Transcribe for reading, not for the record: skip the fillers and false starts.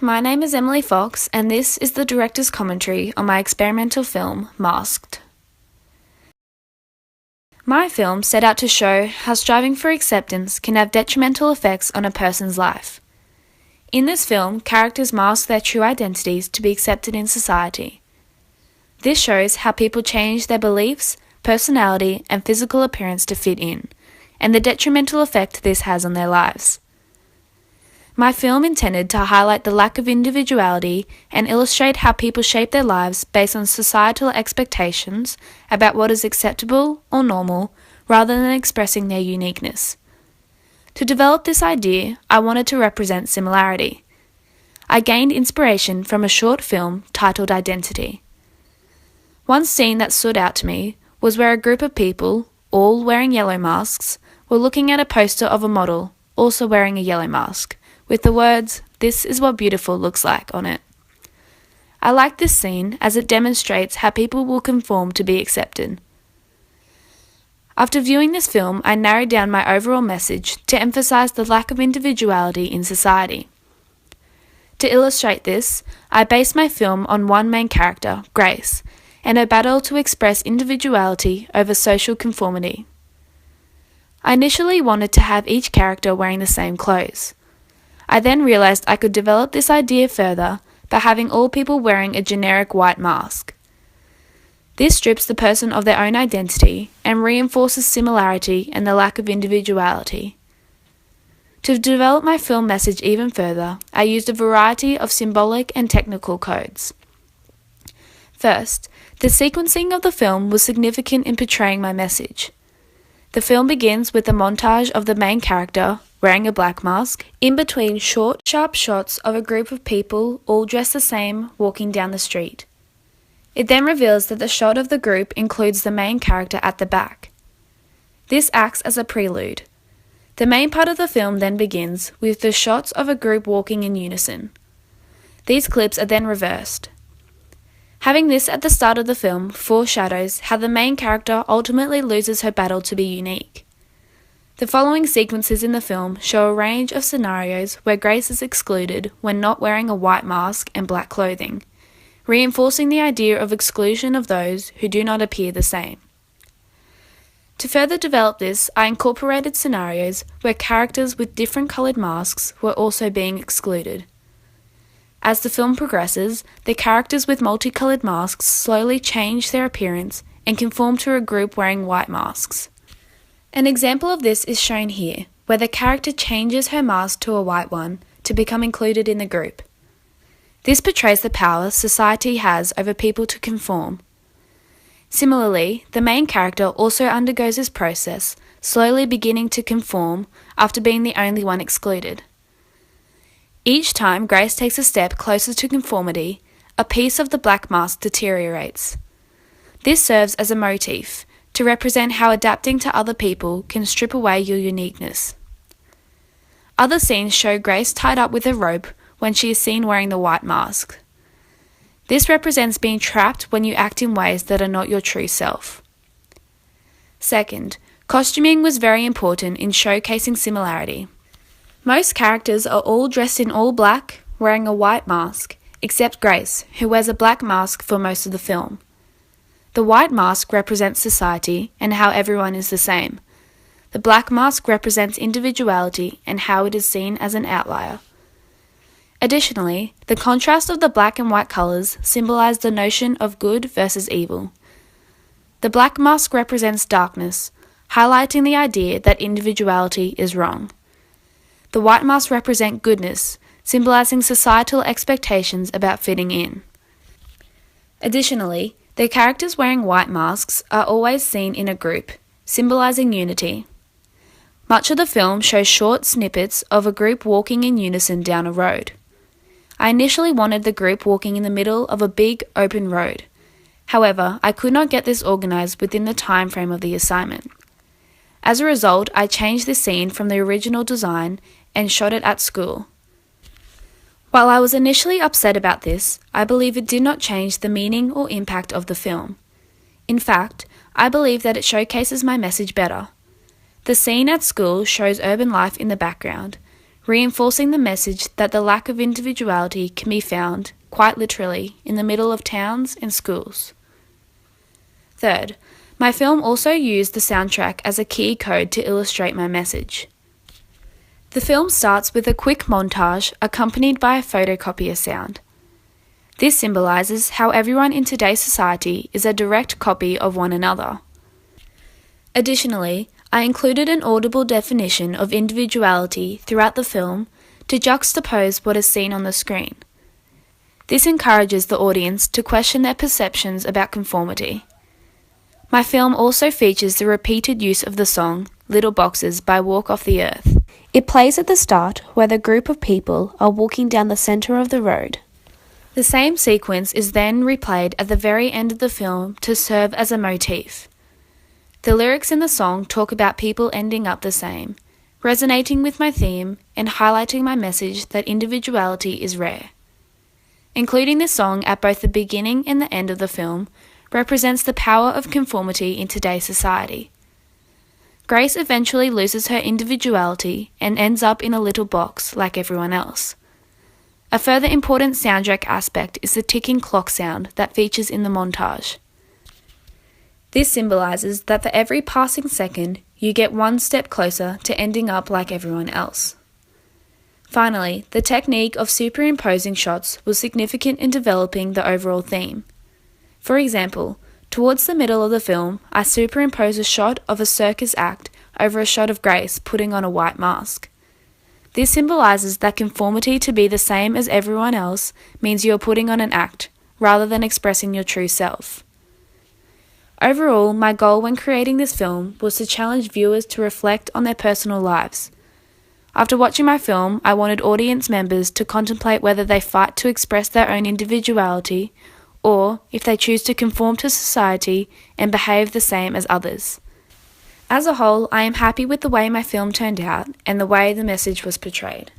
my name is Emily Fox, and this is the director's commentary on my experimental film, Masked. My film set out to show how striving for acceptance can have detrimental effects on a person's life. In this film, characters mask their true identities to be accepted in society. This shows how people change their beliefs, personality, and physical appearance to fit in, and the detrimental effect this has on their lives. My film intended to highlight the lack of individuality and illustrate how people shape their lives based on societal expectations about what is acceptable or normal, rather than expressing their uniqueness. To develop this idea, I wanted to represent similarity. I gained inspiration from a short film titled Identity. One scene that stood out to me was where a group of people, all wearing yellow masks, were looking at a poster of a model, also wearing a yellow mask, with the words, "This is what beautiful looks like," on it. I like this scene as it demonstrates how people will conform to be accepted. After viewing this film, I narrowed down my overall message to emphasize the lack of individuality in society. To illustrate this, I based my film on one main character, Grace, and her battle to express individuality over social conformity. I initially wanted to have each character wearing the same clothes. I then realized I could develop this idea further by having all people wearing a generic white mask. This strips the person of their own identity and reinforces similarity and the lack of individuality. To develop my film message even further, I used a variety of symbolic and technical codes. First, the sequencing of the film was significant in portraying my message. The film begins with a montage of the main character, wearing a black mask, in between short, sharp shots of a group of people all dressed the same walking down the street. It then reveals that the shot of the group includes the main character at the back. This acts as a prelude. The main part of the film then begins with the shots of a group walking in unison. These clips are then reversed. Having this at the start of the film foreshadows how the main character ultimately loses her battle to be unique. The following sequences in the film show a range of scenarios where Grace is excluded when not wearing a white mask and black clothing, reinforcing the idea of exclusion of those who do not appear the same. To further develop this, I incorporated scenarios where characters with different coloured masks were also being excluded. As the film progresses, the characters with multicoloured masks slowly change their appearance and conform to a group wearing white masks. An example of this is shown here, where the character changes her mask to a white one to become included in the group. This portrays the power society has over people to conform. Similarly, the main character also undergoes this process, slowly beginning to conform after being the only one excluded. Each time Grace takes a step closer to conformity, a piece of the black mask deteriorates. This serves as a motif to represent how adapting to other people can strip away your uniqueness. Other scenes show Grace tied up with a rope when she is seen wearing the white mask. This represents being trapped when you act in ways that are not your true self. Second, costuming was very important in showcasing similarity. Most characters are all dressed in all black, wearing a white mask, except Grace, who wears a black mask for most of the film. The white mask represents society and how everyone is the same. The black mask represents individuality and how it is seen as an outlier. Additionally, the contrast of the black and white colours symbolise the notion of good versus evil. The black mask represents darkness, highlighting the idea that individuality is wrong. The white mask represents goodness, symbolising societal expectations about fitting in. Additionally, the characters wearing white masks are always seen in a group, symbolising unity. Much of the film shows short snippets of a group walking in unison down a road. I initially wanted the group walking in the middle of a big open road. However, I could not get this organised within the time frame of the assignment. As a result, I changed the scene from the original design and shot it at school. While I was initially upset about this, I believe it did not change the meaning or impact of the film. In fact, I believe that it showcases my message better. The scene at school shows urban life in the background, reinforcing the message that the lack of individuality can be found, quite literally, in the middle of towns and schools. Third, my film also used the soundtrack as a key code to illustrate my message. The film starts with a quick montage accompanied by a photocopier sound. This symbolises how everyone in today's society is a direct copy of one another. Additionally, I included an audible definition of individuality throughout the film to juxtapose what is seen on the screen. This encourages the audience to question their perceptions about conformity. My film also features the repeated use of the song Little Boxes by Walk Off the Earth. It plays at the start where the group of people are walking down the centre of the road. The same sequence is then replayed at the very end of the film to serve as a motif. The lyrics in the song talk about people ending up the same, resonating with my theme and highlighting my message that individuality is rare. Including this song at both the beginning and the end of the film represents the power of conformity in today's society. Grace eventually loses her individuality and ends up in a little box like everyone else. A further important soundtrack aspect is the ticking clock sound that features in the montage. This symbolises that for every passing second, you get one step closer to ending up like everyone else. Finally, the technique of superimposing shots was significant in developing the overall theme. For example, towards the middle of the film, I superimpose a shot of a circus act over a shot of Grace putting on a white mask. This symbolises that conformity to be the same as everyone else means you are putting on an act, rather than expressing your true self. Overall, my goal when creating this film was to challenge viewers to reflect on their personal lives. After watching my film, I wanted audience members to contemplate whether they fight to express their own individuality, or if they choose to conform to society and behave the same as others. As a whole, I am happy with the way my film turned out and the way the message was portrayed.